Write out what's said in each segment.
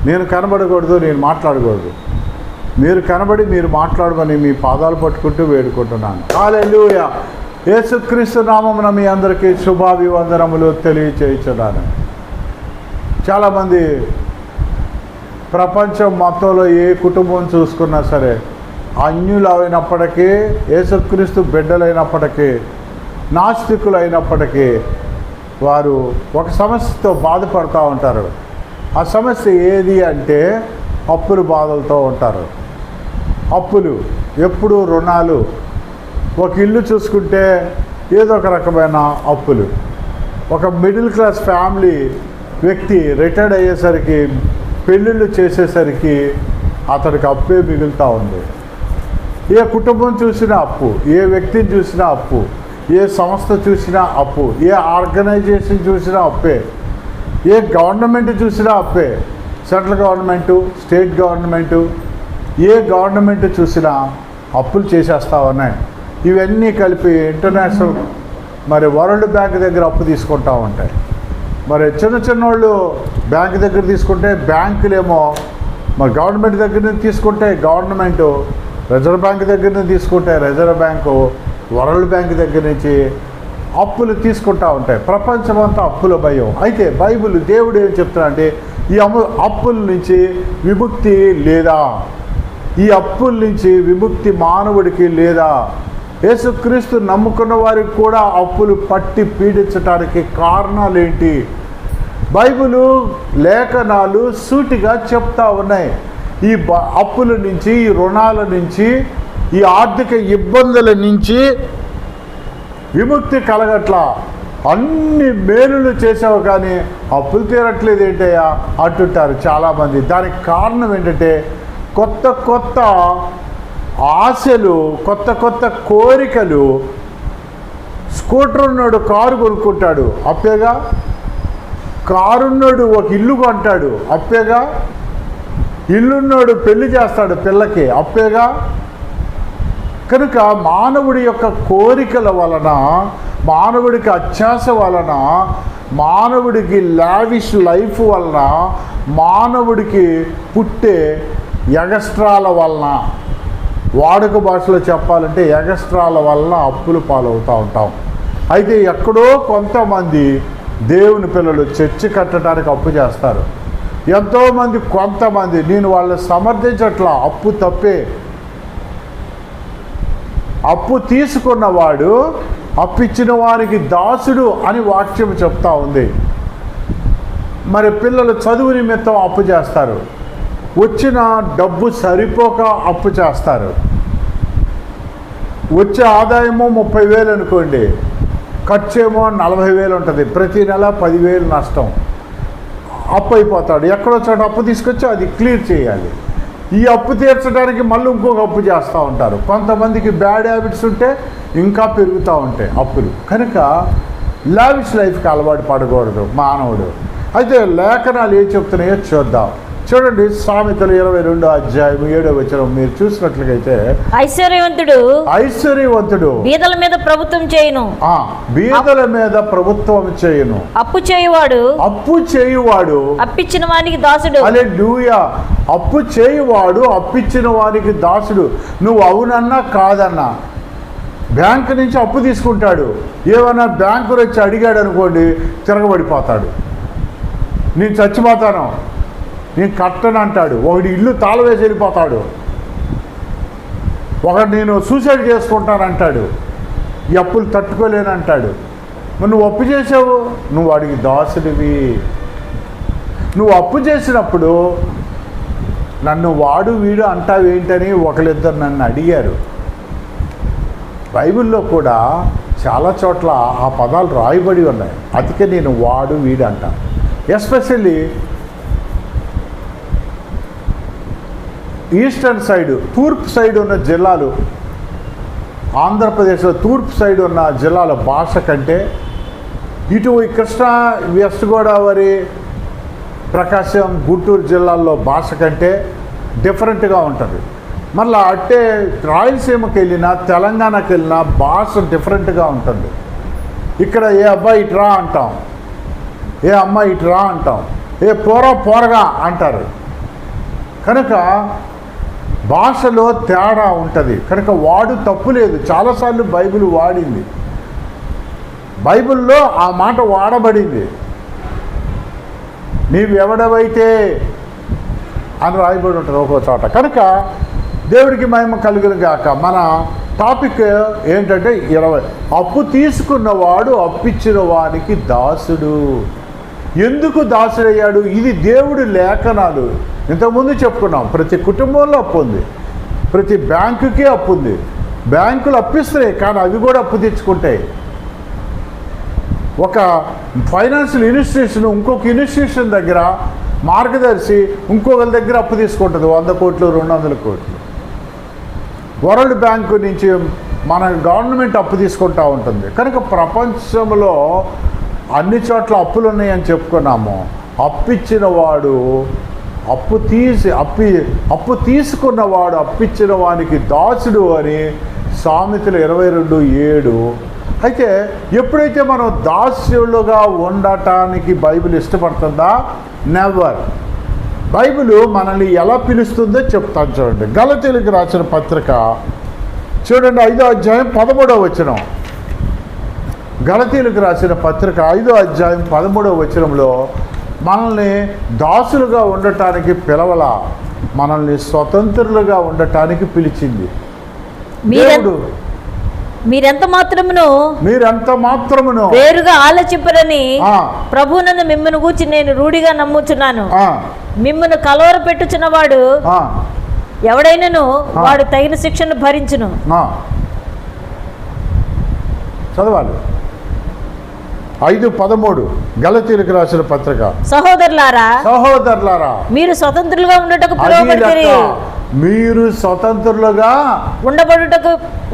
నేను కనబడకూడదు, నేను మాట్లాడకూడదు. మీరు కనబడి మీరు మాట్లాడమని మీ పాదాలు పట్టుకుంటూ వేడుకుంటున్నాను. హల్లెలూయా. యేసుక్రీస్తు నామమున మీ అందరికీ శుభాభివందనములు తెలియచేయుచున్నాను. చాలామంది ప్రపంచం మొత్తంలో ఏ కుటుంబం చూసుకున్నా సరే అన్యులు అయినప్పటికీ, యేసుక్రీస్తు బిడ్డలైనప్పటికీ, నాస్తికులైనప్పటికీ వారు ఒక సమస్యతో బాధపడుతూ ఉంటారు. ఆ సమస్య ఏది అంటే అప్పుల బాధలతో ఉంటారు. అప్పులు, ఎప్పుడు రుణాలు. ఒక ఇల్లు చూసుకుంటే ఏదో ఒక రకమైన అప్పులు. ఒక మిడిల్ క్లాస్ ఫ్యామిలీ వ్యక్తి రిటైర్డ్ అయ్యేసరికి, పెళ్ళిళ్ళు చేసేసరికి అతడికి అప్పే మిగులుతూ ఉంది. ఏ కుటుంబం చూసినా అప్పు, ఏ వ్యక్తిని చూసినా అప్పు, ఏ సంస్థ చూసినా అప్పు, ఏ ఆర్గనైజేషన్ చూసినా అప్పే, ఏ గవర్నమెంట్ చూసినా అప్పే. సెంట్రల్ గవర్నమెంటు, స్టేట్ గవర్నమెంటు, ఏ గవర్నమెంట్ చూసినా అప్పులు చేసేస్తూ ఉన్నాయి. ఇవన్నీ కలిపి ఇంటర్నేషనల్ మరి వరల్డ్ బ్యాంక్ దగ్గర అప్పు తీసుకుంటూ ఉంటాయి. మరి చిన్న వాళ్ళు బ్యాంక్ దగ్గర తీసుకుంటే బ్యాంకులేమో, మరి గవర్నమెంట్ దగ్గర నుంచి తీసుకుంటే గవర్నమెంటు, రిజర్వ్ బ్యాంక్ దగ్గర నుంచి తీసుకుంటే రిజర్వ్ బ్యాంకు, వరల్డ్ బ్యాంక్ దగ్గర నుంచి అప్పులు తీసుకుంటూ ఉంటాయి. ప్రపంచమంతా అప్పుల భయం. అయితే బైబిల్ దేవుడు ఏం చెప్తున్నాడంటే ఈ అప్పుల నుంచి విముక్తి లేదా, ఈ అప్పుల నుంచి విముక్తి మానవుడికి లేదా. యేసుక్రీస్తు నమ్ముకున్న వారికి కూడా అప్పులు పట్టి పీడించడానికి కారణాలు ఏంటి? బైబిలు లేఖనాలు సూటిగా చెప్తా ఉన్నాయి. ఈ అప్పుల నుంచి, ఈ రుణాల నుంచి, ఈ ఆర్థిక ఇబ్బందుల నుంచి విముక్తి కలగట్లా. అన్ని మేలులు చేసావు కానీ అప్పులు తీరట్లేదు ఏంటయ్యా అంటుంటారు చాలామంది. దానికి కారణం ఏంటంటే కొత్త కొత్త ఆశలు, కొత్త కొత్త కోరికలు. స్కూటర్ ఉన్నాడు కారు కొనుక్కుంటాడు, అప్పేగా. కారున్నాడు ఒక ఇల్లు కొంటాడు, అప్పేగా. ఇల్లున్నాడు పెళ్లి చేస్తాడు పిల్లకి, అప్పేగా. కనుక మానవుడి యొక్క కోరికల వలన, మానవుడికి అత్యాశ వలన, మానవుడికి లావిష్ లైఫ్ వలన, మానవుడికి పుట్టే ఎగస్ట్రాల వలన, వాడుక భాషలో చెప్పాలంటే ఎగస్ట్రాల వలన అప్పులు పాలవుతూ ఉంటాం. అయితే ఎక్కడో కొంతమంది దేవుని పిల్లలు చర్చి కట్టడానికి అప్పు చేస్తారు. ఎంతోమంది, కొంతమంది, నేను వాళ్ళని సమర్థించట్లా, అప్పు తప్పే. అప్పు తీసుకున్నవాడు అప్పిచ్చిన వారికి దాసుడు అని వాక్యం చెప్తా ఉంది. మరి పిల్లలు చదువు నిమిత్తం అప్పు చేస్తారు, వచ్చిన డబ్బు సరిపోక అప్పు చేస్తారు. వచ్చే ఆదాయమో 30,000 అనుకోండి, ఖర్చేమో 40,000 ఉంటుంది. ప్రతి నెల 10,000 నష్టం. అప్పు అయిపోతాడు. ఎక్కడో చోట అప్పు తీసుకొచ్చి అది క్లియర్ చేయాలి. ఈ అప్పు తీర్చడానికి మళ్ళీ ఇంకొక అప్పు చేస్తూ ఉంటారు. కొంతమందికి బ్యాడ్ హ్యాబిట్స్ ఉంటే ఇంకా పెరుగుతూ ఉంటాయి అప్పులు. కనుక లావిష్ లైఫ్కి అలవాటు పడకూడదు మానవుడు. అయితే లేఖనాలు ఏం చెప్తున్నాయో చూద్దాం. చూడండి, సామెతలు 22వ అధ్యాయం 7వ వచనం మీరు చూసినట్లయితే, ఐశ్వర్యవంతుడు బీదల మీద ప్రభుత్వం చేయును, బీదల మీద ప్రభుత్వం చేయును. అప్పు చేయువాడు అప్పిచ్చిన వానికి దాసుడు. హల్లెలూయా. అప్పు చేయువాడు అప్పిచ్చిన వానికి దాసుడు. నువ్వు అవునన్నా కాదన్నా బ్యాంకు నుంచి అప్పు తీసుకుంటాడు. ఏమన్నా బ్యాంకు వచ్చి అడిగాడు అనుకోండి, తిరగబడిపోతాడు. నేను చచ్చిపోతాను, నేను కట్టను అంటాడు. ఒకటి ఇల్లు తాళం వేసి వెళ్ళిపోతాడు. ఒకటి నేను సూసైడ్ చేసుకుంటానంటాడు. ఈ అప్పులు తట్టుకోలేనంటాడు. మరి నువ్వు అప్పు చేసావు, నువ్వు వాడికి దాసుడివి. నువ్వు అప్పు చేసినప్పుడు నన్ను వాడు వీడు అంటావేంటని ఒకళ్ళిద్దరు నన్ను అడిగారు. బైబిల్లో కూడా చాలా చోట్ల ఆ పదాలు రాయబడి ఉన్నాయి. అందుకే నేను వాడు వీడు అంటాను. ఎస్పెషల్లీ ఈస్టర్న్ సైడ్, తూర్పు సైడ్ ఉన్న జిల్లాలు, ఆంధ్రప్రదేశ్లో తూర్పు సైడ్ ఉన్న జిల్లాల భాష కంటే ఇటు కృష్ణా, వెస్ట్ గోదావరి, ప్రకాశం, గుంటూరు జిల్లాల్లో భాష కంటే డిఫరెంట్గా ఉంటుంది. మళ్ళీ అట్టే రాయలసీమకి వెళ్ళినా, తెలంగాణకి వెళ్ళినా భాష డిఫరెంట్గా ఉంటుంది. ఇక్కడ ఏ అబ్బాయి ఇటు రా అంటాం, ఏ అమ్మాయి ఇటు రా అంటాం, ఏ పోరగా అంటారు. కనుక భాషలో తేడా ఉంటుంది. కనుక వాడు తప్పు లేదు. చాలాసార్లు బైబిల్ వాడింది, బైబిల్లో ఆ మాట వాడబడింది. నీవెవడవైతే అని రాయబడి ఉంటుంది ఒక్కో చోట. కనుక దేవుడికి మహిమ కలుగును గాక. మన టాపిక్ ఏంటంటే 20. అప్పు తీసుకున్నవాడు అప్పిచ్చిన వానికి దాసుడు. ఎందుకు దాసుడయ్యాడు? ఇది దేవుడి లేఖనాలు. ఇంతకుముందు చెప్పుకున్నాం, ప్రతి కుటుంబంలో అప్పు ఉంది, ప్రతి బ్యాంకుకి అప్పు ఉంది. బ్యాంకులు అప్పిస్తున్నాయి, కానీ అవి కూడా అప్పు తెచ్చుకుంటాయి. ఒక ఫైనాన్షియల్ ఇన్స్టిట్యూషన్ ఇంకొక ఇన్స్టిట్యూషన్ దగ్గర మార్గదర్శి ఇంకొకరి దగ్గర అప్పు తీసుకుంటుంది 100 కోట్లు 200 కోట్లు. వరల్డ్ బ్యాంకు నుంచి మన గవర్నమెంట్ అప్పు తీసుకుంటూ ఉంటుంది. కనుక ప్రపంచంలో అన్ని చోట్ల అప్పులు ఉన్నాయని చెప్పుకున్నాము. అప్పిచ్చిన వాడు అప్పు తీసుకున్నవాడు అప్పిచ్చిన వానికి దాసుడు అని సామెతలు 22:7. అయితే ఎప్పుడైతే మనం దాస్యులుగా ఉండటానికి బైబిల్ ఇష్టపడుతుందా? నెవర్. బైబిల్ మనల్ని ఎలా పిలుస్తుందో చెప్తాను చూడండి. గలతీయులకు రాసిన పత్రిక చూడండి, 5వ అధ్యాయం 13వ వచనం. గలతీయులకు రాసిన పత్రిక 5వ అధ్యాయం 13వ వచనంలో మనల్ని దాసులుగా ఉండటానికి పిలవల, మనల్ని స్వతంత్రులుగా ఉండటానికి పిలిచింది దేవుడు. మీరెంత మాత్రమును వేరుగా ఆలోచింపరని ప్రభువునందు మిమ్మల్ని గూర్చి నేను రూఢిగా నమ్ముచున్నాను. మిమ్మల్ని కలవర పెట్టుచున్నవాడు ఎవడైనను వాడు తగిన శిక్షను భరించును. చదవాలి. 5:13 గలతీయులకు రాసిన పత్రిక. సహోదరులారా మీరు స్వతంత్రులుగా ఉండటకు పిలువబడితిరి. మీరు స్వతంత్రులుగా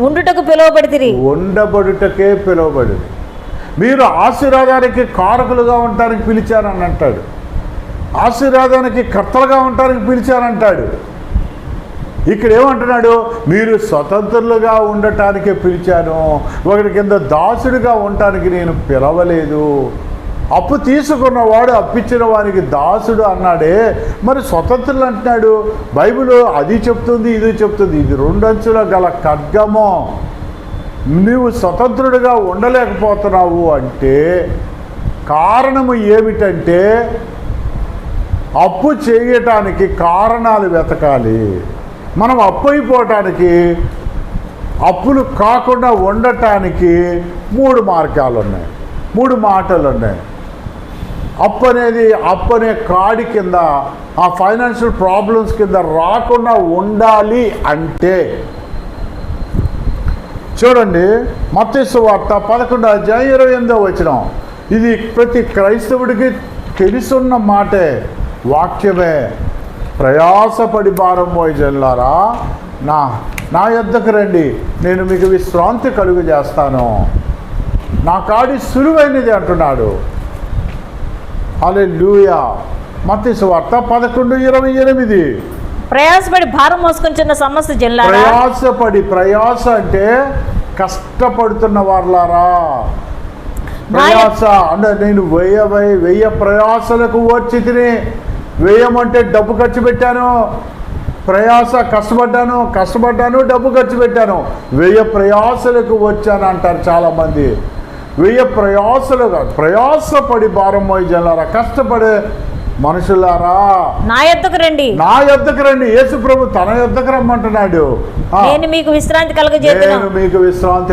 ఉండుటకు పిలువబడితిరి. ఉండబడుటకే పిలువబడి. మీరు ఆశీర్వాదానికి కారకులుగా ఉండటానికి పిలిచారని అంటాడు. ఆశీర్వాదానికి కర్తలుగా ఉండటానికి పిలిచారంటాడు. ఇక్కడ ఏమంటున్నాడు? మీరు స్వతంత్రులుగా ఉండటానికే పిలిచాను, ఒకటి కింద దాసుడిగా ఉండటానికి నేను పిలవలేదు. అప్పు తీసుకున్నవాడు అప్పిచ్చిన వానికి దాసుడు అన్నాడే, మరి స్వతంత్రులు అంటున్నాడు. బైబిల్ అది చెప్తుంది, ఇది చెప్తుంది. ఇది 2 అంచుల గల ఖడ్గము. నువ్వు స్వతంత్రుడిగా ఉండలేకపోతున్నావు అంటే కారణము ఏమిటంటే అప్పు చేయటానికి కారణాలు వెతకాలి. మనం అప్పు అయిపోవటానికి, అప్పులు కాకుండా ఉండటానికి 3 మార్గాలు ఉన్నాయి, 3 మాటలు ఉన్నాయి. అప్పు అనే కాడి కింద, ఆ ఫైనాన్షియల్ ప్రాబ్లమ్స్ కింద రాకుండా ఉండాలి అంటే చూడండి, మత్తయి సువార్త 11వ అధ్యాయం 28వ వచనం. ఇది ప్రతి క్రైస్తవుడికి తెలుసున్న మాటే, వాక్యమే. ప్రయాసపడి భారం మోయజనులారా నా యొద్దకు రండి, నేను మీకు విశ్రాంతి కలుగు చేస్తాను. నా కాడి సులువైనది అంటున్నాడు. హల్లెలూయా. మత్తయి సువార్త 11:28. ప్రయాసపడి భారం మోసుకొంచున్న సమస్త జనులారా. ప్రయాస అంటే కష్టపడుతున్న వారులారా. ప్రయాస అంటే నేను వెయ్య ప్రయాసలకు వచ్చి తిని, వ్యయమంటే డబ్బు ఖర్చు పెట్టాను, ప్రయాస కష్టపడ్డాను డబ్బు ఖర్చు పెట్టాను, వెయ్య ప్రయాసలకు వచ్చాను అంటారు చాలామంది. వెయ్య ప్రయాసపడి భారం మోయి జనులారా, కష్టపడే మనుషులారా నా యొద్దకు రండి. యేసు ప్రభు తన యొద్దకు రమ్మంటున్నాడు. నేను మీకు విశ్రాంతి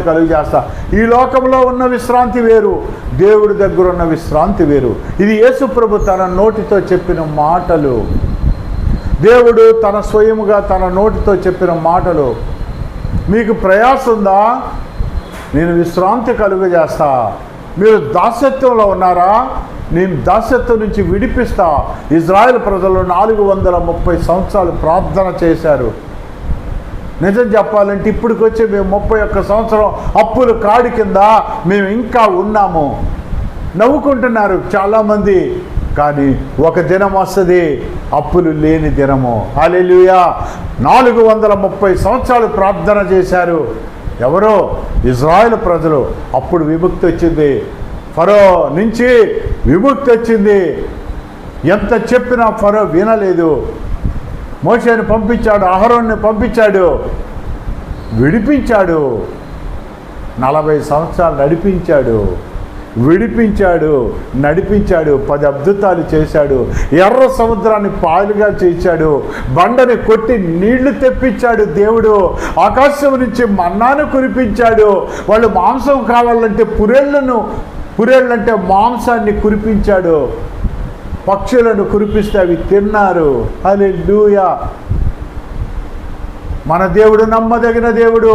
కలుగజేస్తా. ఈ లోకంలో ఉన్న విశ్రాంతి వేరు, దేవుడి దగ్గర ఉన్న విశ్రాంతి వేరు. ఇది యేసు ప్రభు తన నోటితో చెప్పిన మాటలు. దేవుడు తన స్వయముగా తన నోటితో చెప్పిన మాటలు. మీకు ప్రయాస ఉందా? నేను విశ్రాంతి కలుగజేస్తా. మీరు దాస్యత్వంలో ఉన్నారా? నేను దాస్యత్వం నుంచి విడిపిస్తా. ఇజ్రాయెల్ ప్రజలు 430 సంవత్సరాలు ప్రార్థన చేశారు. నిజం చెప్పాలంటే ఇప్పటికొచ్చి మేము 31 సంవత్సరం అప్పుల కాడి కింద మేము ఇంకా ఉన్నాము. నవ్వుకుంటున్నారు చాలామంది, కానీ ఒక దినం వస్తుంది అప్పులు లేని దినము. హల్లెలూయా. 430 సంవత్సరాలు ప్రార్థన చేశారు. ఎవరో? ఇజ్రాయెల్ ప్రజలు. అప్పుడు విముక్తి వచ్చింది, ఫరో నుంచి విముక్తి వచ్చింది. ఎంత చెప్పినా ఫరో వినలేదు. మోషేని పంపించాడు, అహరోన్ని పంపించాడు, విడిపించాడు. 40 సంవత్సరాలు నడిపించాడు, విడిపించాడు, నడిపించాడు. 10 అద్భుతాలు చేశాడు. ఎర్ర సముద్రాన్ని పాలుగా చేశాడు. బండని కొట్టి నీళ్లు తెప్పించాడు దేవుడు. ఆకాశం నుంచి మన్నాను కురిపించాడు. వాళ్ళు మాంసం కావాలంటే పురేళ్ళంటే మాంసాన్ని కురిపించాడు. పక్షులను కురిపిస్తే అవి తిన్నారు. హల్లెలూయా. మన దేవుడు నమ్మదగిన దేవుడు.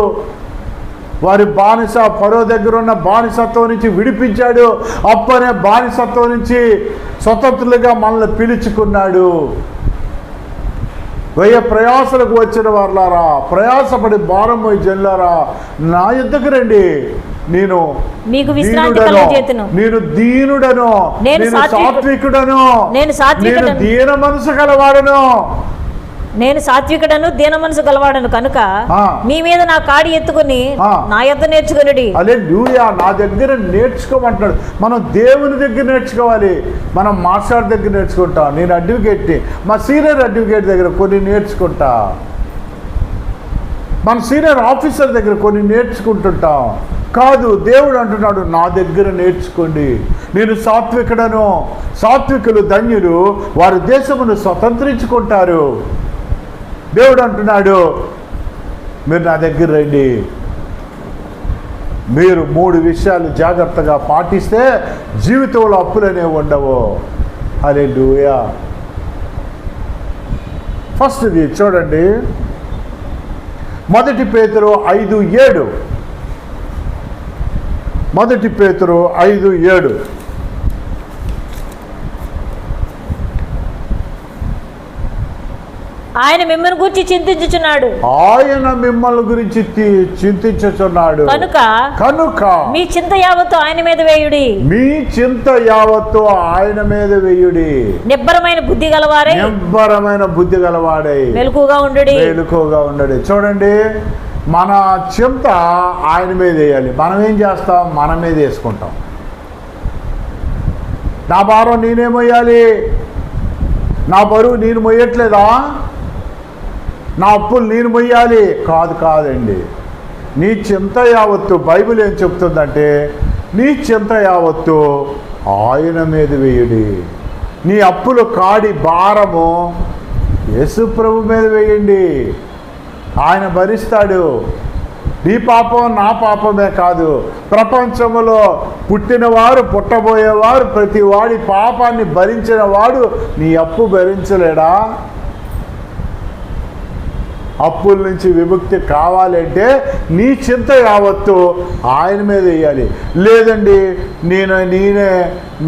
వారి బానిస ఫరో దగ్గర ఉన్న బానిసత్వం నుంచి విడిపించాడు. అప్పనే బానిసత్వం నుంచి స్వతంత్రులుగా మనల్ని పిలుచుకున్నాడు. ప్రయాసలకు వచ్చిన వారులారా, ప్రయాసపడి భారం పోయి జల్లారా, నా యుద్ధకు రండి, నేను మీకు విశ్రాంతి కలుగజేతును. నేను దీనుడను, నేను సాత్వికుడను, నేను దీన మనసు గలవాడను. నేను సాత్వికుడను, దీన మనసు గలవాడను కనుక మీ మీద నా కాడి ఎత్తుకుని నా యొద్ద నేర్చుకునుడి. హల్లెలూయా. నా దగ్గర నేర్చుకోమంటాడు. మనం దేవుని దగ్గర నేర్చుకోవాలి. మనం మాస్టర్ దగ్గర నేర్చుకుంటాం. నేను అడ్వకేట్ని, మా సీనియర్ అడ్వకేట్ దగ్గర కొన్ని నేర్చుకుంటా. మన సీనియర్ ఆఫీసర్ దగ్గర కొన్ని నేర్చుకుంటుంటాం. కాదు, దేవుడు అంటున్నాడు నా దగ్గర నేర్చుకోండి, నేను సాత్వికుడను, సాత్వికులు ధన్యులు, వారి దేశమును స్వతంత్రించుకుంటారు. దేవుడు అంటున్నాడు మీరు నా దగ్గర రండి. మీరు 3 విషయాలు జాగ్రత్తగా పాటిస్తే జీవితంలో అప్పులనే ఉండవు. హల్లెలూయా. ఫస్ట్ది చూడండి, 1 పేతురు 5:7. 1 పేతురు 5:7. ఆయన మిమ్మల్ని గురించి చింతించుచున్నాడు. ఆయన మిమ్మల్ని గురించి చింతించుచున్నాడు కనుక మీ చింత యావత్తు ఆయన మీద వేయుడి. మీ చింత యావత్తు ఆయన మీద వేయుడి. నిబ్బరమైన బుద్ధి గలవాడై మెలకుగా ఉండడు. చూడండి, మన చింత ఆయన మీద వేయాలి. మనం ఏం చేస్తాం? మన మీద వేసుకుంటాం. నా భారం నేనే మొయ్యాలి, నా బరువు నేను మొయ్యట్లేదా, నా అప్పులు నేను మొయ్యాలి. కాదండి. నీ చింత యావత్తు, బైబిల్ ఏం చెప్తుందంటే నీ చింత యావత్తు ఆయన మీద వేయుడి. నీ అప్పులు కాడి భారము యేసు ప్రభు మీద వేయండి. ఆయన భరిస్తాడు. నీ పాపం నా పాపమే కాదు, ప్రపంచంలో పుట్టినవారు, పుట్టబోయేవారు, ప్రతి వాడి పాపాన్ని భరించిన వాడు నీ అప్పు భరించలేడా? అప్పుల నుంచి విముక్తి కావాలంటే నీ చింత యావత్తు ఆయన మీద వేయాలి. లేదండి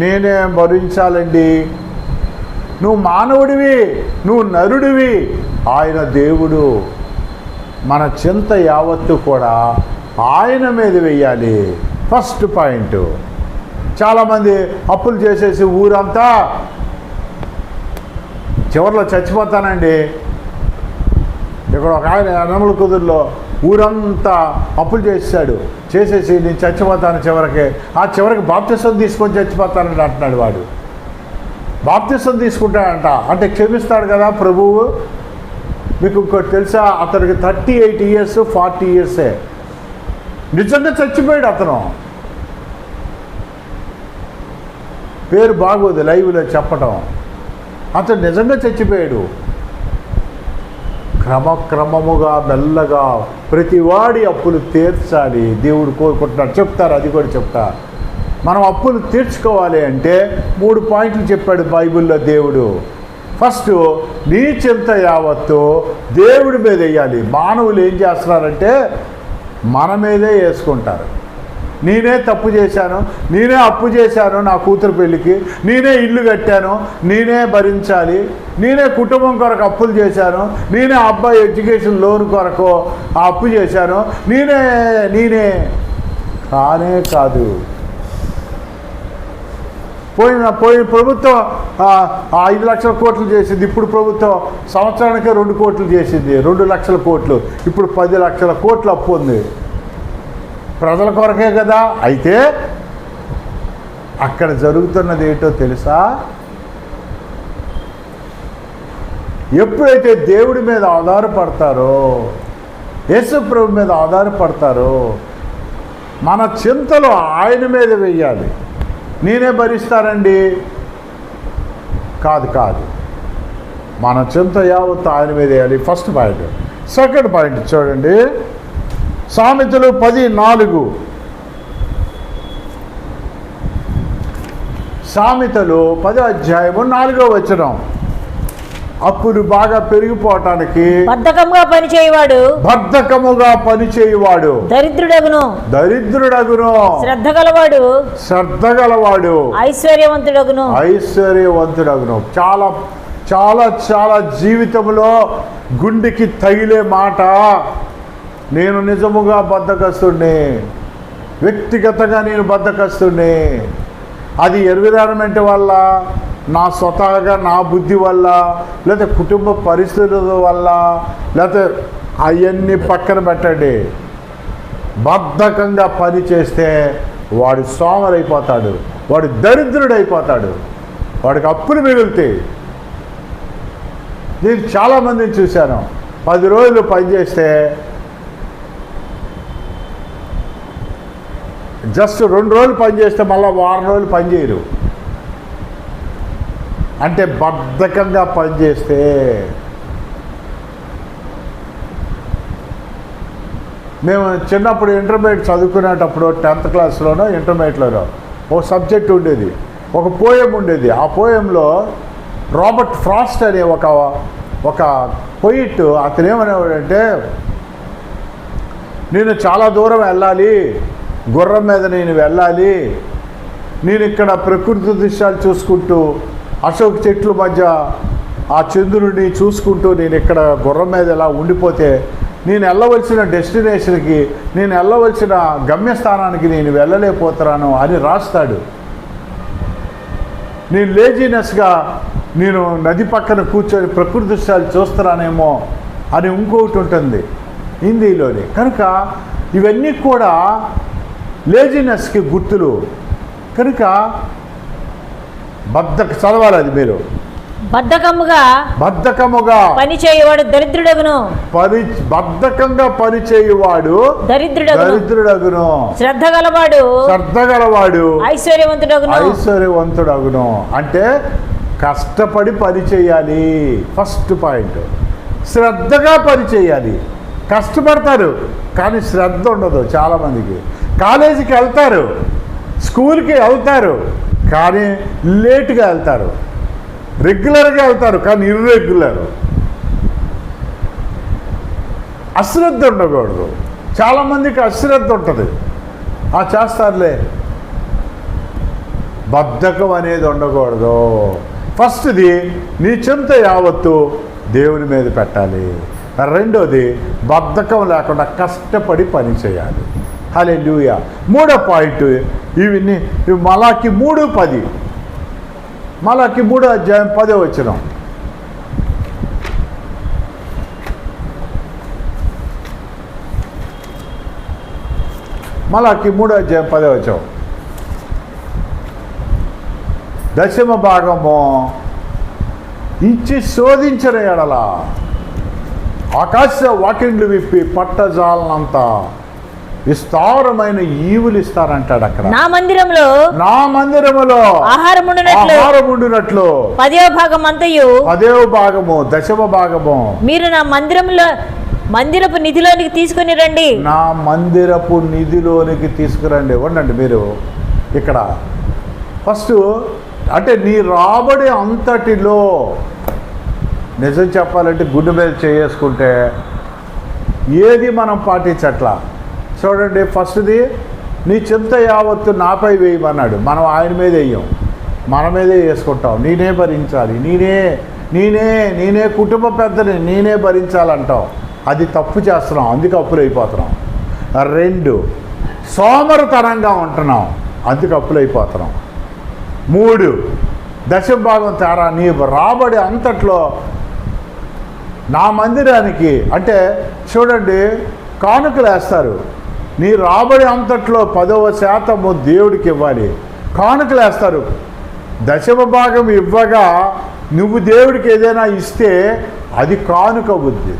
నేనే భరించాలండి. నువ్వు మానవుడివి, నువ్వు నరుడివి, ఆయన దేవుడు. మన చింత యావత్తు కూడా ఆయన మీద వేయాలి. First point. చాలామంది అప్పులు చేసేసి ఊరంతా చివరిలో చచ్చిపోతానండి. ఇక్కడ ఒక ఆయన అనముల కుదురులో ఊరంతా అప్పులు చేసేసి నేను చచ్చిపోతాను చివరికి బాప్తిసం తీసుకొని చచ్చిపోతానండి అంటున్నాడు. వాడు బాప్తిసం తీసుకుంటాడంట, అంటే క్షమిస్తాడు కదా ప్రభువు. మీకు ఇంకోటి తెలుసా? అతనికి 38 years 40 years నిజంగా చచ్చిపోయాడు. అతను పేరు బాగోదు లైవ్లో చెప్పడం. అతను నిజంగా చచ్చిపోయాడు. క్రమముగా మెల్లగా ప్రతివాడి అప్పులు తీర్చాలి దేవుడు కోరుకుంటున్నాడు. చెప్తారు, అది కూడా చెప్తా. మనం అప్పులు తీర్చుకోవాలి అంటే 3 పాయింట్లు చెప్పాడు బైబిల్లో దేవుడు. ఫస్ట్, నీ చింత యావత్తు దేవుడి మీద వేయాలి. మానవులు ఏం చేస్తున్నారంటే మన మీదే వేసుకుంటారు. నేనే తప్పు చేశాను, నేనే అప్పు చేశాను, నా కూతురు పెళ్ళికి నేనే ఇల్లు కట్టాను, నేనే భరించాలి, నేనే కుటుంబం కొరకు అప్పులు చేశాను, నేనే అబ్బాయి ఎడ్యుకేషన్ లోన్ కొరకు ఆ అప్పు చేశాను, నేనే కానే కాదు. పోయిన ప్రభుత్వం 5 లక్షల కోట్లు చేసింది. ఇప్పుడు ప్రభుత్వం సంవత్సరానికే 2 కోట్లు చేసింది, 2 లక్షల కోట్లు. ఇప్పుడు 10 లక్షల కోట్లు అప్పు ఉంది. ప్రజల కొరకే కదా. అయితే అక్కడ జరుగుతున్నది ఏంటో తెలుసా? ఎప్పుడైతే దేవుడి మీద ఆధారపడతారో, యేసు ప్రభు మీద ఆధారపడతారో, మన చింతలు ఆయన మీద వెయ్యాలి. నేనే భరిస్తానండి కాదు, మన చింత యావత్తు ఆయన మీద వేయాలి. First point. సెకండ్ పాయింట్ చూడండి, సామెతలు 10:4. సామెతలు 10వ అధ్యాయము 4వ వచనం. అప్పులు బాగా పెరిగిపోవటానికి బద్ధకముగా పనిచేయువాడు దరిద్రుడగును. శ్రద్ధ గలవాడు ఐశ్వర్యవంతుడగును. చాలా చాలా చాలా జీవితంలో గుండెకి తగిలే మాట, నేను నిజముగా బద్ధకస్తుడిని, వ్యక్తిగతంగా నేను బద్ధకస్తుడిని. అది ఎన్విరాన్మెంట్ వల్ల, నా స్వతహాగా నా బుద్ధి వల్ల, లేదా కుటుంబ పరిస్థితుల వల్ల, లేకపోతే అవన్నీ పక్కన పెట్టండి. బద్ధకంగా పని చేస్తే వాడు సోమరైపోతాడు, వాడు దరిద్రుడైపోతాడు, వాడికి అప్పులు మిగులుతాయి. నేను చాలామందిని చూశాను, 10 రోజులు పనిచేస్తే జస్ట్ 2 రోజులు పనిచేస్తే మళ్ళీ వారం రోజులు పనిచేయరు. అంటే బద్ధకంగా పనిచేస్తే. మేము చిన్నప్పుడు ఇంటర్మీడియట్ చదువుకునేటప్పుడు 10th క్లాస్లోనో ఇంటర్మీడియట్లోనో ఒక సబ్జెక్ట్ ఉండేది, ఒక పోయం ఉండేది. ఆ పోయంలో రాబర్ట్ ఫ్రాస్ట్ అనే ఒక పొయిట్, అతను ఏమనేవాడంటే, నేను చాలా దూరం వెళ్ళాలి, గుర్రం మీద నేను వెళ్ళాలి, నేను ఇక్కడ ప్రకృతి దృశ్యాలు చూసుకుంటూ, అశోక్ చెట్ల మధ్య ఆ చంద్రుడిని చూసుకుంటూ నేను ఇక్కడ గుర్రం మీద ఇలా ఉండిపోతే నేను వెళ్ళవలసిన డెస్టినేషన్కి, నేను వెళ్ళవలసిన గమ్యస్థానానికి నేను వెళ్ళలేకపోతున్నాను అని రాస్తాడు. నేను లేజినెస్గా నేను నది పక్కన కూర్చొని ప్రకృతి దృశ్యాలు చూస్తున్నానేమో అని ఇంకొకటి ఉంటుంది హిందీలోని. కనుక ఇవన్నీ కూడా లేజినెస్కి గుర్తులు. కనుక చదవాలి అది మీరు. బద్ధకముగా పనిచేయువాడు దరిద్రుడగును. బద్ధకంగా పనిచేయువాడు దరిద్రుడగును. శ్రద్ధ గలవాడు ఐశ్వర్యవంతుడగును. అంటే కష్టపడి పని చేయాలి. ఫస్ట్ పాయింట్, శ్రద్ధగా పని చేయాలి. కష్టపడతారు కానీ శ్రద్ధ ఉండదు చాలామందికి. కాలేజీకి వెళ్తారు, స్కూల్కి వెళ్తారు కానీ లేటుగా వెళ్తారు, రెగ్యులర్గా వెళ్తారు కానీ ఇర్రెగ్యులర్. అశ్రద్ధ ఉండకూడదు. చాలామందికి అశ్రద్ధ ఉంటుంది, చేస్తారులే. బద్ధకం అనేది ఉండకూడదు. ఫస్ట్ది, నీ చింత యావత్తు దేవుని మీద పెట్టాలి. రెండోది, బద్ధకం లేకుండా కష్టపడి పని చేయాలి. హల్లెలూయా. మూడో పాయింట్, ఇవి మలాకి 3:10. మలాకి 3వ అధ్యాయం 10వ వచనం. మలాకి 3వ అధ్యాయం 10వ వచనం. దశమ భాగము ఇచ్చి శోధించిన ఎడల ఆకాశ వాకిండ్లు విప్పి పట్టజాలనంత విస్తారమైన ఈవులు ఇస్తారంటాడు. అక్కడ నా మందిరములో ఆహారముండునట్లు 10వ భాగం అంతయు 10వ భాగము దశమ భాగము మీరు నా మందిరపు నిధిలోనికి తీసుకుని రండి. నా మందిరపు నిధిలోనికి తీసుకురండి. ఉండండి మీరు ఇక్కడ. ఫస్ట్ అంటే నీ రాబడి అంతటిలో నిజం చెప్పాలంటే గుండె మీద చేసుకుంటే ఏది మనం పాటించట్లా. చూడండి, ఫస్ట్ది, నీ చింత యావత్తు నాపై వేయమన్నాడు. మనం ఆయన మీద వేయం, మన మీదే వేసుకుంటాం. నేనే భరించాలి, నేనే కుటుంబ పెద్దని నేనే భరించాలంటాం. అది తప్పు చేస్తున్నాం, అందుకు అప్పులు అయిపోతున్నాం. 2, సోమరితనంగా ఉంటున్నాం, అందుకు అప్పులు అయిపోతున్నాం. 3, దశమ భాగం తేడా. నీ రాబడి అంతట్లో నా మందిరానికి, అంటే చూడండి, కానుకలు వేస్తారు. నీ రాబడి అంతట్లో 10% దేవుడికి ఇవ్వాలి. కానుకలు వేస్తారు. దశమ భాగం ఇవ్వగా నువ్వు దేవుడికి ఏదైనా ఇస్తే అది కానుక బుద్ధి.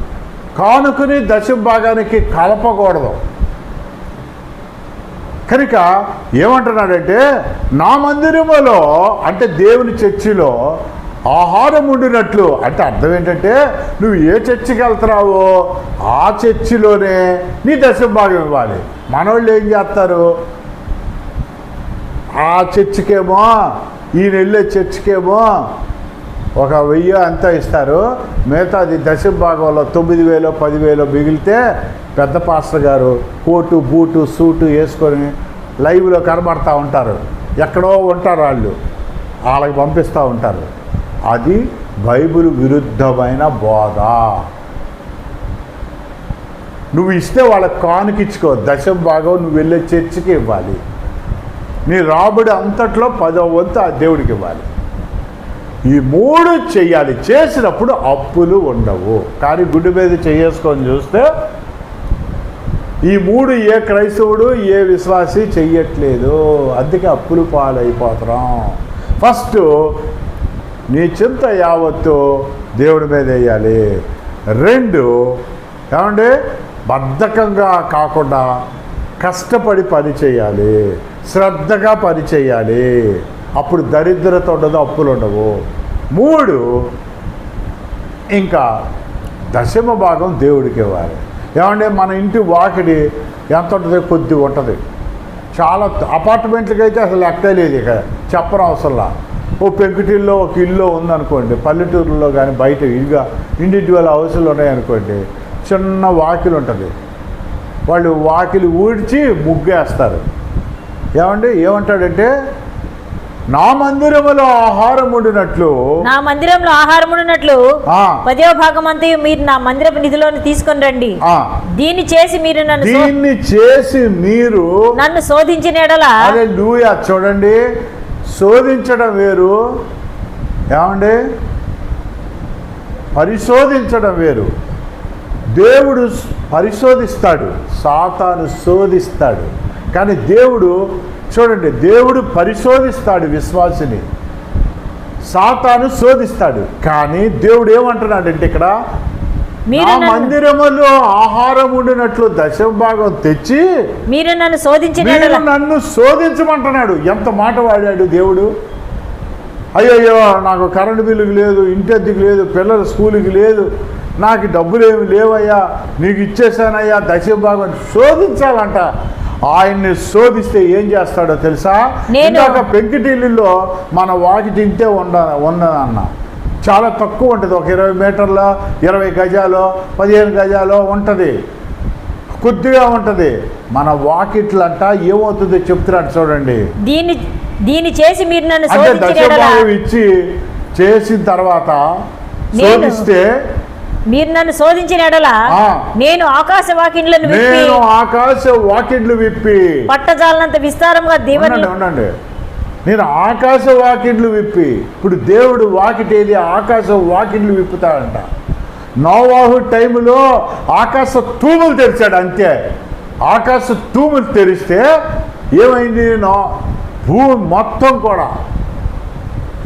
కానుకని దశమ భాగానికి కలపకూడదు. కనుక ఏమంటున్నాడంటే, నా మందిరములో అంటే దేవుని చర్చిలో ఆహారం ఉండినట్లు, అంటే అర్థం ఏంటంటే నువ్వు ఏ చర్చికి వెళ్తున్నావో ఆ చర్చిలోనే నీ దశమ భాగం ఇవ్వాలి. మనోళ్ళు ఏం చేస్తారు, ఆ చర్చికేమో ఈయన వెళ్ళే చర్చికేమో 1,000 అంతా ఇస్తారు, మిగతాది దశమ భాగంలో 9,000 10,000 మిగిలితే పెద్ద పాస్టర్ గారు కోటు బూటు సూటు వేసుకొని లైవ్లో కనబడతా ఉంటారు. ఎక్కడో ఉంటారు వాళ్ళు, వాళ్ళకి పంపిస్తూ ఉంటారు. అది బైబిల్ విరుద్ధమైన బోధ. నువ్వు ఇస్తే వాళ్ళకి కానుకిచ్చుకో, దశమ భాగం నువ్వు వెళ్ళే చర్చికి ఇవ్వాలి. నీ రాబడి అంతట్లో 10వ వంతు ఆ దేవుడికి ఇవ్వాలి. ఈ 3 చెయ్యాలి. చేసినప్పుడు అప్పులు ఉండవు. కానీ గుడ్డు మీద చేసుకొని చూస్తే ఈ 3 ఏ క్రైస్తవుడు ఏ విశ్వాసి చెయ్యట్లేదు. అందుకే అప్పులు పాలైపోతున్నాం. ఫస్ట్ నీ చింత యావత్తు దేవుడి మీద వేయాలి. 2 ఏమంటే బద్ధకంగా కాకుండా కష్టపడి పని చేయాలి, శ్రద్ధగా పని చేయాలి. అప్పుడు దరిద్రత ఉండదు, అప్పులు ఉండవు. 3 ఇంకా దశమ భాగం దేవుడికి ఇవ్వాలి. ఏమంటే మన ఇంటి వాకిడి ఎంత ఉంటుంది, కొద్ది ఉంటుంది. చాలా అపార్ట్మెంట్లకి అయితే అసలు లెక్కే లేదు, ఇక చెప్పడం అవసరంలా. ఓ పెంకుటిల్లో ఒక ఇల్లు ఉందనుకోండి, పల్లెటూరులో కానీ బయట ఇల్లుగా ఇండివిజువల్ హౌసులు ఉన్నాయనుకోండి, చిన్న వాకిలి ఉంటుంది. వాళ్ళు వాకిలి ఊడ్చి ముగ్గేస్తారు. ఏమంటాడంటే, నా మందిరములో ఆహారం ఉండినట్లు, నా మందిరంలో ఆహారం ఉండినట్లు 10వ భాగం అంతా మీరు నా మందిరపు నిధిలోని తీసుకొని రండి. దీన్ని చేసి మీరు నన్ను శోధించిన ఎడల, హల్లెలూయా. చూడండి, శోధించడం వేరు, ఏమండి పరిశోధించడం వేరు. దేవుడు పరిశోధిస్తాడు, సాతాను శోధిస్తాడు. కానీ దేవుడు చూడండి, దేవుడు పరిశోధిస్తాడు విశ్వాసిని, సాతాను శోధిస్తాడు. కానీ దేవుడు ఏమంటున్నాడంటే, ఇక్కడ నా మందిరములో ఆహారం ఉండినట్లు దశమ భాగం తెచ్చి మీరు నన్ను శోధించమంటున్నాడు. ఎంత మాట వాడాడు దేవుడు. అయ్యయ్యో నాకు కరెంటు బిల్లుకి లేదు, ఇంటి అద్దెకి లేదు, పిల్లల స్కూల్కి లేదు, నాకు డబ్బులు ఏమి లేవయ్యా, నీకు ఇచ్చేసానయ్యా. దశమ భాగం శోధించాలంట. ఆయన్ని శోధిస్తే ఏం చేస్తాడో తెలుసా? ఇందాక పెంకిటిల్లులో మన వాకి తింటే ఉండదన్న, చాలా తక్కువ ఉంటుంది. ఒక 20 మీటర్లో 20 గజాలో 15 గజాలో ఉంటుంది, కొద్దిగా ఉంటుంది. మన వాకిట్లంట ఏమవుతుందో చెప్తున్నాడు చూడండి. దీన్ని చేసి మీరు నన్ను అంటే దశభాగం ఇచ్చి చేసిన తర్వాత శోధిస్తే, మీరు నన్ను శోధించిన ఎడల నేను ఆకాశ వాకిండ్లు విప్పి పట్టజాలనంత విస్తారంగా ఉండండి. నేను ఆకాశ వాకిండ్లు విప్పి, ఇప్పుడు దేవుడు వాకిటి ఏది, ఆకాశ వాకిండ్లు విప్పుతాడంట. నోవాహు టైములో ఆకాశ తూములు తెరిచాడు, అంతే. ఆకాశ తూములు తెరిస్తే ఏమైంది, భూమి మొత్తం కూడా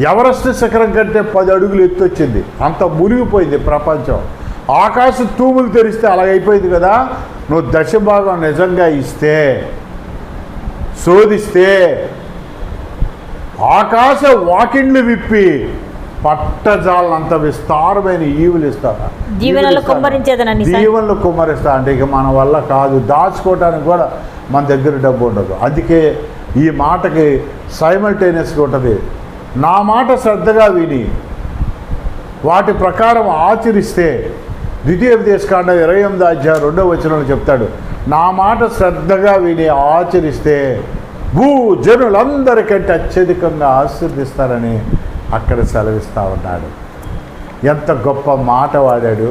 ఎవరెస్ట్ శిఖరం కంటే 10 అడుగులు ఎత్తొచ్చింది. అంత మునిగిపోయింది ప్రపంచం. ఆకాశ తూములు తెరిస్తే అలాగైపోయింది కదా. నువ్వు దశమ భాగం నిజంగా ఇస్తే, శోధిస్తే, ఆకాశ వాకిండ్లు విప్పి పట్టజాలంత విస్తారమైన ఈవులు ఇస్తారా, దీవెనలు కుమ్మరిస్తా. అంటే ఇక మన వల్ల కాదు, దాచుకోవటానికి కూడా మన దగ్గర డబ్బు ఉండదు. అందుకే ఈ మాటకి సైమల్టేనియస్గా ఉంటుంది. నా మాట శ్రద్ధగా విని వాటి ప్రకారం ఆచరిస్తే, ద్వితీయోపదేశకాండం 28వ అధ్యాయం 2వ వచనంలో చెప్తాడు, నా మాట శ్రద్ధగా విని ఆచరిస్తే జనులందరికంటే అత్యధికంగా ఆశీర్దిస్తారని అక్కడ సెలవిస్తూ ఉన్నాడు. ఎంత గొప్ప మాట వాడాడు.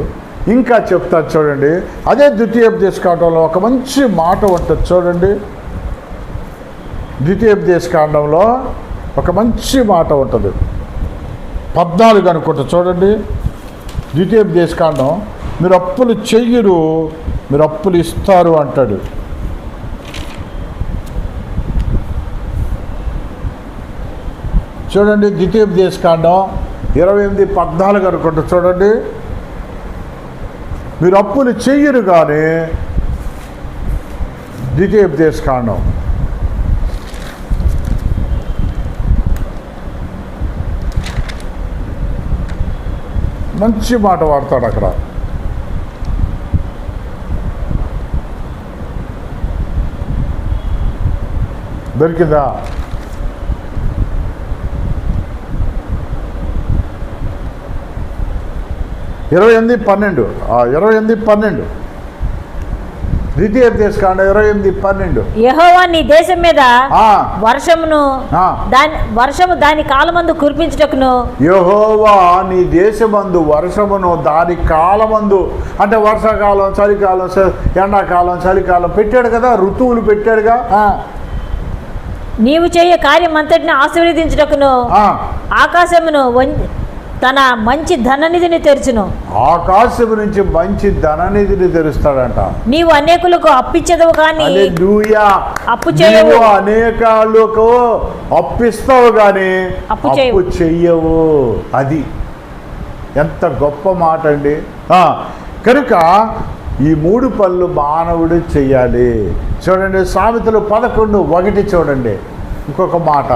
ఇంకా చెప్తాడు చూడండి, అదే ద్వితీయోపదేశకాండంలో ఒక మంచి మాట ఉంటుంది చూడండి. ద్వితీయోపదేశకాండంలో ఒక మంచి మాట ఉంటుంది, 14 అనుకుంటా చూడండి. ద్వితీయోపదేశకాండం, మీరు అప్పులు చెయ్యరు, మీరు అప్పులు ఇస్తారు అంటాడు. చూడండి, ద్వితీయోపదేశకాండం 28:14 అనుకుంటా చూడండి. మీరు అప్పులు చెయ్యరు కానీ, ద్వితీయోపదేశకాండం మంచి మాట వాడతాడు అక్కడ. దొరికిందా? 28:12 28:12 ద్వితీయోపదేశకాండం 28:12. యెహోవా నీ దేశం మీద వర్షము దాని కాలమందు కురిపించుటకును. యెహోవా నీ దేశమందు వర్షమును దాని కాలమందు, అంటే వర్షాకాలం, చలికాలం, ఎండాకాలం, చలికాలం పెట్టాడు కదా, ఋతువులు పెట్టాడుగా. నీవు చేయ కార్యం అంతటిని ఆశీర్వదించుటకును ఆకాశమును తన మంచి ధననిధిని తెరుచును. ఆకాశము నుంచి మంచి ధననిధిని తెరుస్తాడంట. నీవు అనేకులకు అప్పిచ్చేదవు కానీ అప్పు చేయవు. అనేకాలకు అప్పిస్తావు కానీ అప్పు చెయ్యవు. అది ఎంత గొప్ప మాట అండి. కనుక ఈ 3 పనులు మానవుడు చెయ్యాలి. చూడండి, సామెతలు 11:1 చూడండి. ఇంకొక మాట,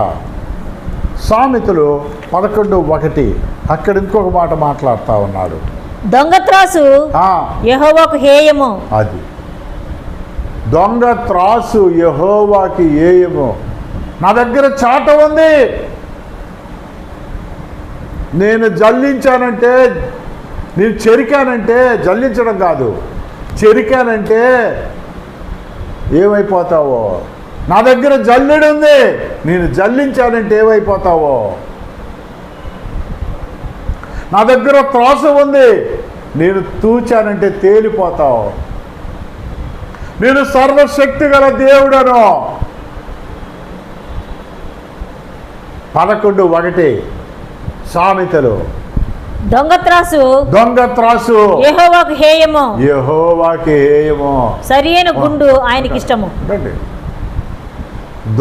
సామెతలు 11:1 అక్కడ ఇంకొక మాట మాట్లాడుతూ ఉన్నాడు. దొంగ త్రాసు యెహోవాకు హేయము. అది దొంగ త్రాసు యెహోవాకి హేయము. నా దగ్గర చాట ఉంది, నేను జల్లించానంటే, నేను చెరికానంటే, జల్లించడం కాదు, చెరికానంటే ఏమైపోతావో. నా దగ్గర జల్లెడు ఉంది, నేను జల్లించానంటే ఏమైపోతావో. నా దగ్గర త్రాసు ఉంది, నేను తూచానంటే తేలిపోతావు. నేను సర్వశక్తి గల దేవుడను. 11:1 సామెతలు. దొంగ త్రాసు యెహోవాకు హేయము. సరియైన గుండు ఆయనకి ఇష్టము.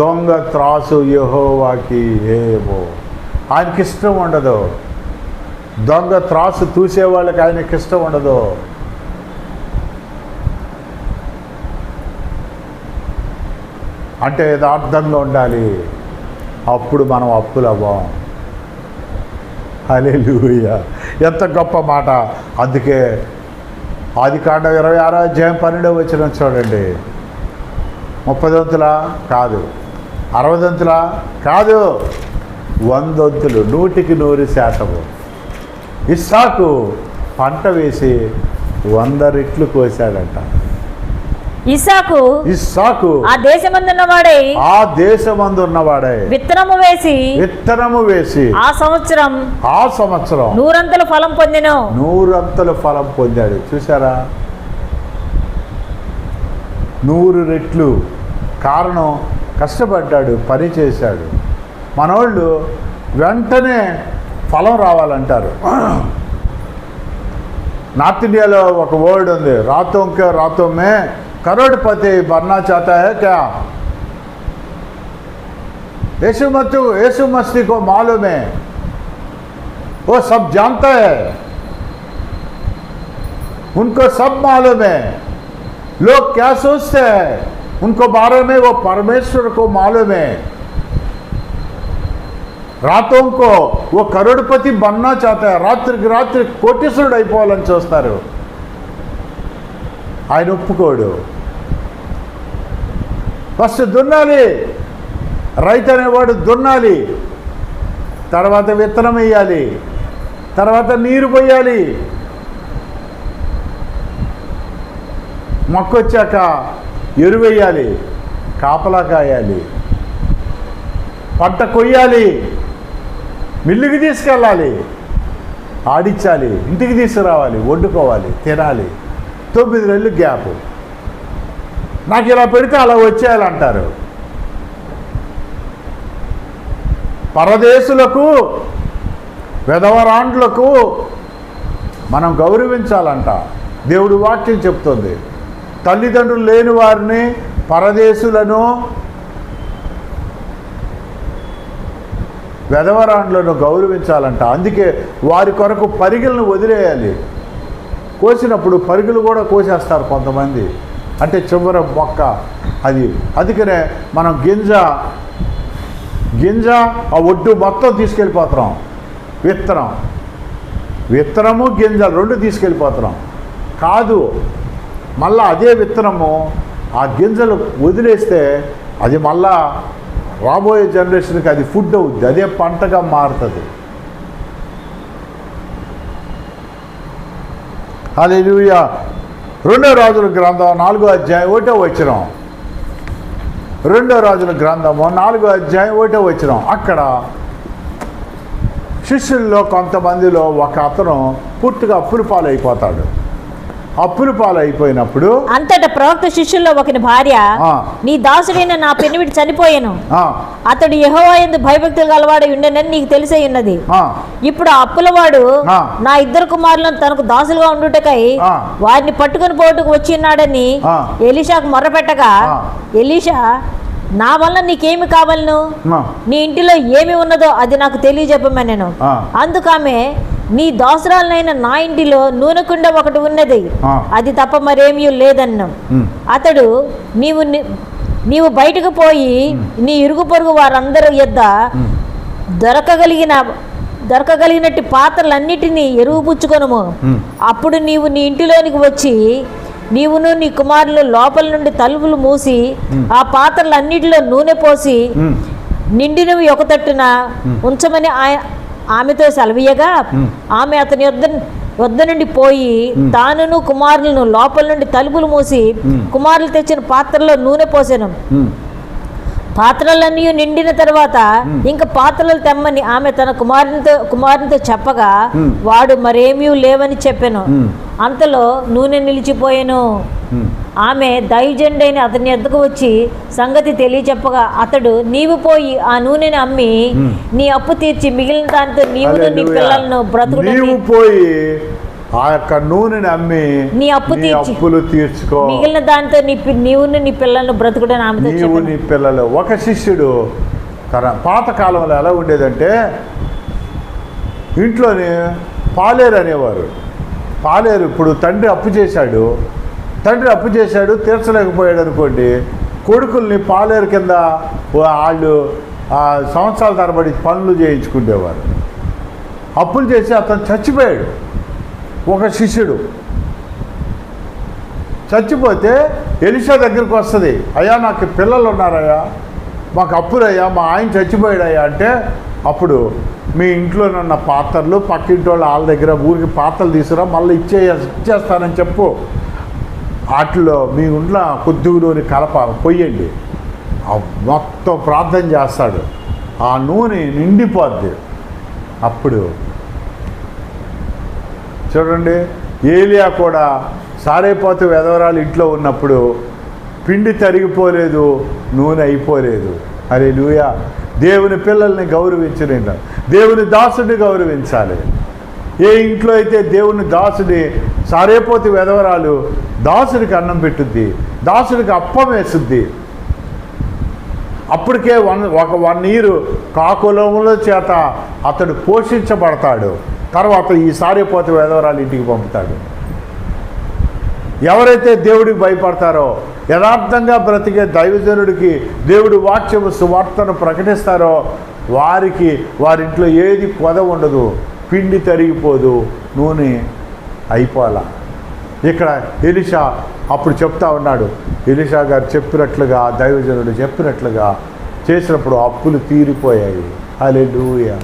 దొంగ త్రాసు యెహోవాకి హేయము. ఆయనకి ఇష్టం ఉండదు. దొంగ త్రాసు తూసే వాళ్ళకి ఆయనకి ఇష్టం ఉండదు. అంటే యథార్థంగా ఉండాలి, అప్పుడు మనం అప్పులు అవ్వం. హల్లెలూయా, ఎంత గొప్ప మాట. అందుకే ఆదికాండం 26:12 చూడండి. 30 వంతులా కాదు, 60 వంతులా కాదు, 100 వంతులు, 100% ఇస్సాకు పంట వేసి 100 రెట్లు కోసాడంట. ఇస్సాకు ఆ దేశమందున్నవాడై విత్తనము వేసి ఆ సంవత్సరం 100 ఫలం పొందెను. 100 ఫలం పొందాడు. చూసారా, 100 రెట్లు. కారణం, కష్టపడ్డాడు, పని చేశాడు. మనోళ్ళు వెంటనే ఫలం రావాలంటారు. నార్త్ ఇండియాలో ఒక వర్డ్ ఉంది, రాతోం మే करोड़पति बनना चाहता है क्या? यीशु मसीह को मालूम है, वो सब जानता है, उनको सब मालूम है. लोग क्या सोचते हैं उनको बारे में, वो परमेश्वर को मालूम है. रातों को वो करोड़पति बनना चाहता है, रात्रि रात्रि कोटीश्वरुడు అయిపోవాలని చూస్తారు. ఆయన ఒప్పుకోడు. ఫస్ట్ దున్నాలి, రైతు అనేవాడు దున్నాలి, తర్వాత విత్తనం వేయాలి, తర్వాత నీరు పోయాలి, మొక్కొచ్చాక ఎరువేయాలి, కాపలా కాయాలి, పంట కొయ్యాలి, మిల్లుకి తీసుకెళ్ళాలి, ఆడించాలి, ఇంటికి తీసుకురావాలి, వండుకోవాలి, తినాలి. 9 నెలలు గ్యాప్. నాకు ఇలా పెడితే అలా వచ్చేయాలంటారు. పరదేశులకు, వెధవరాండ్లకు మనం గౌరవించాలంట. దేవుడి వాక్యం చెప్తుంది. తల్లిదండ్రులు లేని వారిని, పరదేశులను వెధవరాండ్లను గౌరవించాలంట. అందుకే వారి కొరకు పరిగెలను వదిలేయాలి. కోసినప్పుడు పరిగెలు కూడా కోసేస్తారు కొంతమంది, అంటే చివర మొక్క అది. అందుకనే మనం గింజ ఆ ఒడ్డు మొత్తం తీసుకెళ్ళిపోతున్నాం. విత్తనము గింజలు రెండు తీసుకెళ్ళిపోతున్నాం. కాదు, మళ్ళా అదే విత్తనము ఆ గింజలు వదిలేస్తే అది మళ్ళా రాబోయే జనరేషన్కి అది ఫుడ్ అవుద్ది, అదే పంటగా మారుతుంది. హల్లెలూయా. 2 రాజుల గ్రంథం 4వ అధ్యాయం 1వ వచనం. 2 రాజుల గ్రంథము 4వ అధ్యాయం 1వ వచనం. అక్కడ శిష్యుల్లో కొంతమందిలో ఒక అతను పూర్తిగా అప్పుల పాలైపోతాడు. అప్పుల పాలైపోయినప్పుడు అంతటా ప్రవక్త శిష్యుల్లో ఒకని భార్య, నీ దాసుడైన నా పెనివిటి చనిపోయాను, అతడు యెహోవా యందు భయభక్తులు గలవాడై ఉండెనని నీకు తెలిసే ఉన్నది. ఇప్పుడు ఆ అప్పులవాడు నా 2 కుమారులను తనకు దాసులుగా ఉండుటకై వారిని పట్టుకుని పోటుకు వచ్చి ఉన్నాడని ఎలీషాకు మొర్రపెట్టగా, ఎలీషా, నా వల్ల నీకేమి కావాలను, నీ ఇంటిలో ఏమి ఉన్నదో అది నాకు తెలియజెప్పమనెను. అందుకామె, నీ దాసురాలనైన నా ఇంటిలో నూనె కుండ ఒకటి ఉన్నది, అది తప్ప మరేమీ లేదన్నాం. అతడు, నీవు బయటకు పోయి నీ ఇరుగు పొరుగు వారందరూ యొద్ద దొరకగలిగినట్టు పాత్రలన్నిటినీ ఎరువు పుచ్చుకొనుము. అప్పుడు నీవు నీ ఇంటిలోనికి వచ్చి నీవును నీ కుమారులు లోపల నుండి తలుపులు మూసి ఆ పాత్రలన్నిటిలో నూనె పోసి నిండినవి ఒక తట్టున ఉంచమని ఆమెతో సెలవీయగా, ఆమె అతని వద్ద నుండి పోయి తానును కుమారులను లోపల నుండి తలుపులు మూసి కుమారులు తెచ్చిన పాత్రలో నూనె పోసెను. పాత్రలన్నీ నిండిన తర్వాత ఇంకా పాత్రలు తెమ్మని ఆమె తన కుమారునితో చెప్పగా, వాడు మరేమీ లేవని చెప్పాను. అంతలో నూనె నిలిచిపోయాను. ఆమె దైవజనుడైన అతని ఎద్దకు వచ్చి సంగతి తెలియచెప్పగా, అతడు, నీవు పోయి ఆ నూనెని అమ్మి నీ అప్పు తీర్చి మిగిలిన దానితో నీవు నీ పిల్లలను బ్రతుకుడని ఆ యొక్క నూనెని అమ్మి నీ అప్పులు తీర్చుకో, మిగిలిన దానితో నీవును నీ పిల్లలను బ్రతుకుడని ఆమెతో నీవు నీ పిల్లలు. ఒక శిష్యుడు పాతకాలంలో ఎలా ఉండేదంటే, ఇంట్లోని పాలేరు అనేవారు. పాలేరు ఇప్పుడు తండ్రి అప్పు చేశాడు తీర్చలేకపోయాడు అనుకోండి, కొడుకుల్ని పాలేరు కింద వాళ్ళు సంవత్సరాల తరబడి పనులు చేయించుకునేవారు. అప్పులు చేసి అతను చచ్చిపోయాడు. ఒక శిష్యుడు చచ్చిపోతే ఎలీషా దగ్గరికి వస్తుంది, అయ్యా నాకు పిల్లలు ఉన్నారయ్యా, మాకు అప్పులయ్యా, మా ఆయన చచ్చిపోయాడయ్యా అంటే, అప్పుడు మీ ఇంట్లోనున్న పాత్రలు పక్కింటి వాళ్ళ దగ్గర ఊరికి పాత్రలు తీసుకురా, మళ్ళీ ఇచ్చేస్తానని చెప్పు, వాటిలో మీ ఇంట్లో కొద్దిలోని కలప పొయ్యండి. మొత్తం ప్రార్థన చేస్తాడు, ఆ నూనె నిండిపోద్ది. అప్పుడు చూడండి, ఏలియా కూడా సారైపోతు వెధవరాలు ఇంట్లో ఉన్నప్పుడు పిండి తరిగిపోలేదు, నూనె అయిపోలేదు. హల్లెలూయా. దేవుని పిల్లల్ని గౌరవించలేదు, దేవుని దాసుడిని గౌరవించాలి. ఏ ఇంట్లో అయితే దేవుని దాసుడి సారైపోతు వెధవరాలు దాసుడికి అన్నం పెట్టుద్ది, దాసుడికి అప్పం వేస్తుంది, అప్పటికే 1 year కాకులముల చేత అతడు పోషించబడతాడు. తర్వాత ఈ సారైపోతు వెధవరాలు ఇంటికి పంపుతాడు. ఎవరైతే దేవుడికి భయపడతారో, యథార్థంగా బ్రతికే దైవజనుడికి దేవుడి వాక్యము సువార్తను ప్రకటిస్తారో, వారింట్లో ఏది కొద ఉండదు, పిండి తరిగిపోదు, నూనె అయిపోలా. ఇక్కడ ఎలీషా అప్పుడు చెప్తా ఉన్నాడు, ఎలీషా గారు చెప్పినట్లుగా, దైవజనుడు చెప్పినట్లుగా చేసినప్పుడు అప్పులు తీరిపోయాయి. హల్లెలూయా,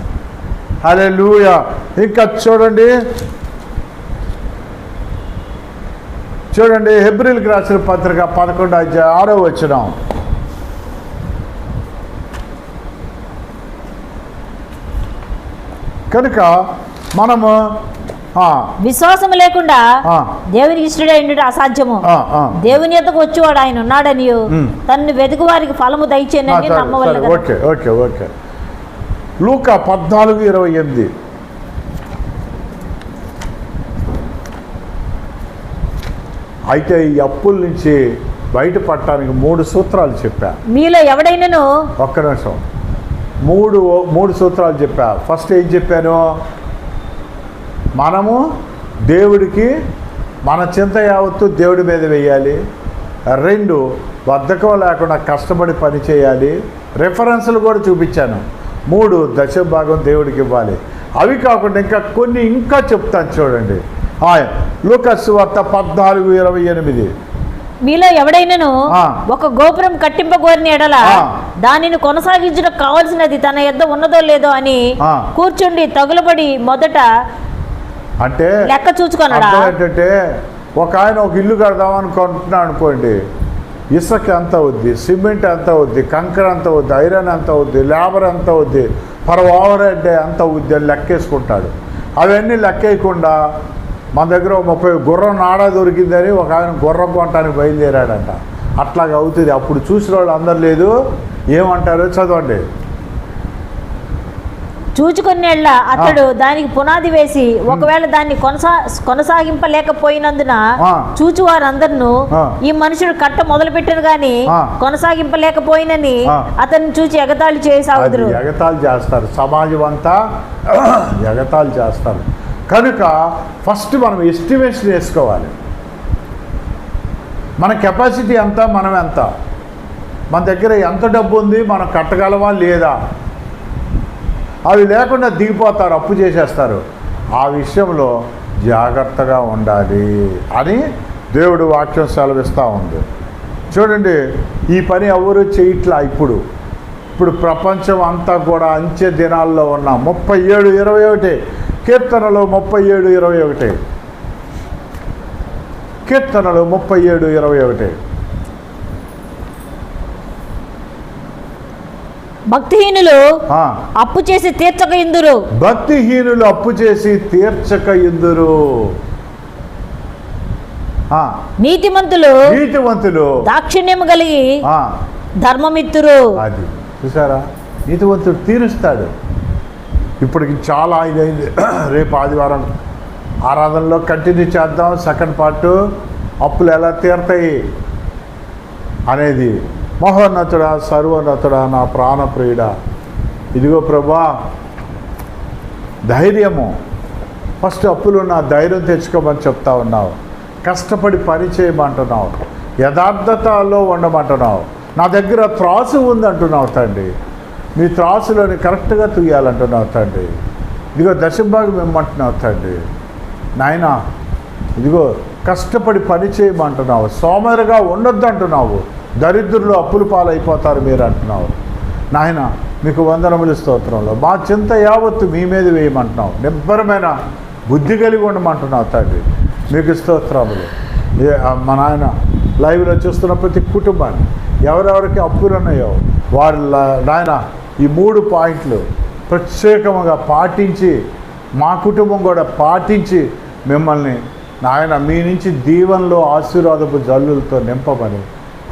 హల్లెలూయా. ఇంకా చూడండి హెబ్రీయులకు రాసిన పత్రిక 11వ అధ్యాయం 6వ వచనం. కనుక మనము విశ్వాసం లేకుండా దేవునికి ఇష్టడే ఉండుట అసాధ్యము. దేవుని యొద్దకు వచ్చేవాడు ఆయన ఉన్నాడని, తనను వెతుకు వారికి ఫలము దయచేయనని నమ్మవలెను. Okay okay okay. లూకా 14:28. అయితే ఈ అప్పుల నుంచి బయటపడటానికి 3 సూత్రాలు చెప్పా. మీలో ఎవడైనాను, ఒక్క నిమిషం, మూడు సూత్రాలు చెప్పా. ఫస్ట్ ఏం చెప్పాను? మనము దేవుడికి మన చింత యావత్తు దేవుడి మీద వేయాలి. 2, బద్ధకం లేకుండా కష్టపడి పని చేయాలి. రెఫరెన్స్లు కూడా చూపించాను. 3, దశభాగం దేవుడికి ఇవ్వాలి. అవి కాకుండా ఇంకా చెప్తాను చూడండి. లూకాసు వార్త 14:28. మీలో ఎవడైనను ఒక గోపురం కట్టింపగోరిన ఎడల దానిని కొనసాగించడం కావాల్సినది తన యొద్ద ఉన్నదో లేదో అని కూర్చుండి తగులబడి మొదట అంటే లెక్క చూచుకున్నాడా? ఏంటంటే ఒక ఆయన ఒక ఇల్లు కడదాం అనుకుంటున్నాడు అనుకోండి, ఇసుక ఎంత అవుద్ది, సిమెంట్ ఎంత అవుద్ది, కంకర ఎంత అవుద్ది, ఐరన్ ఎంత అవుద్ది, లేబర్ ఎంత అవుద్ది, పర్ ఓవర్ హెడ్ ఎంత అవుద్ది అని లెక్కేసుకుంటాడు. అవన్నీ లెక్కేయకుండా మన దగ్గర 30 గుర్రం నాడా దొరికిందని ఒక ఆయన గుర్రం కొనటానికి బయలుదేరాడంట. అట్లాగా అవుతుంది. అప్పుడు చూసిన వాళ్ళు అందరు లేదు ఏమంటారు చదవండి. చూచుకునేళ్ళ అతడు దానికి పునాది వేసి ఒకవేళ దాన్ని కొనసాగింపలేకపోయినందున చూచువారందరూ ఈ మనుషుడు కట్ట మొదలు పెట్టాను గాని కొనసాగింపలేకపోయినని అతన్ని చూచి ఎగతాళి చేసాగుదురు. ఎగతాళి చేస్తారు, సమాజం అంతా ఎగతాళి చేస్తారు. కనుక ఫస్ట్ మనం ఎస్టిమేషన్ వేసుకోవాలి. మన కెపాసిటీ ఎంత, మనం ఎంత, మన దగ్గర ఎంత డబ్బు ఉంది, మనం కట్టగలమా లేదా. అవి లేకుండా దిగిపోతారు, అప్పు చేసేస్తారు. ఆ విషయంలో జాగ్రత్తగా ఉండాలి అని దేవుడు వాక్యం సెలవిస్తూ ఉంది. చూడండి, ఈ పని ఎవరు చేయట్లా. ఇప్పుడు ప్రపంచం అంతా కూడా అంచె దినాల్లో ఉన్నాం. 37:21 కీర్తనలు 37:21 కీర్తనలు 37:21. భక్తిహీనులు అప్పు చేసి తీర్చక ఇందురు. భక్తిహీనులు అప్పు చేసి తీర్చక ఇందురు. నీతిమంతులు దాక్షిణ్యము కలిగి ధర్మమిత్తురు. అది చూసారా, నీతివంతుడు తీరుస్తాడు. ఇప్పటికి చాలా ఇదైంది. రేపు ఆదివారం ఆరాధనలో కంటిన్యూ చేద్దాం. సెకండ్ పార్ట్ అప్పులు ఎలా తీరతాయి అనేది. మహోన్నతుడా, సర్వోన్నతుడా, నా ప్రాణప్రియుడా, ఇదిగో ప్రభా ధైర్యము. ఫస్ట్ అప్పులున్న ధైర్యం తెచ్చుకోమని చెప్తా ఉన్నావు. కష్టపడి పని చేయమంటున్నావు. యథార్థతలో ఉండమంటున్నావు. నా దగ్గర త్రాసు ఉందంటున్నావు తండ్రి. మీ త్రాసులోని కరెక్ట్గా తుయ్యాలంటున్నావు తండ్రి. ఇదిగో దశభాగం ఇమ్మంటున్నావు తండ్రి. నాయన ఇదిగో కష్టపడి పని చేయమంటున్నావు. సోమరిగా ఉండొద్దు అంటున్నావు. దరిద్రులు అప్పుల పాలైపోతారు మీరు అంటున్నావు. నాయన మీకు వందనములు స్తోత్రంలో. మా చింత యావత్తు మీ మీద వేయమంటున్నావు. నిబ్బరమైన బుద్ధి కలిగి ఉండమంటున్నావు తండ్రి. మీకు స్తోత్రములు. మా నాయన లైవ్లో చూస్తున్న ప్రతి కుటుంబాన్ని ఎవరెవరికి అప్పులు ఉన్నాయో వారి నాయన ఈ 3 పాయింట్లు ప్రత్యేకంగా పాటించి, మా కుటుంబం కూడా పాటించి మిమ్మల్ని నాయన మీ నుంచి దీవెనలో ఆశీర్వాదపు జల్లులతో నింపమని,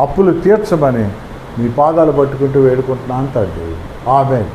అప్పులు తీర్చమని మీ పాదాలు పట్టుకుంటూ వేడుకుంటున్నాను తండ్రి. ఆమేన్.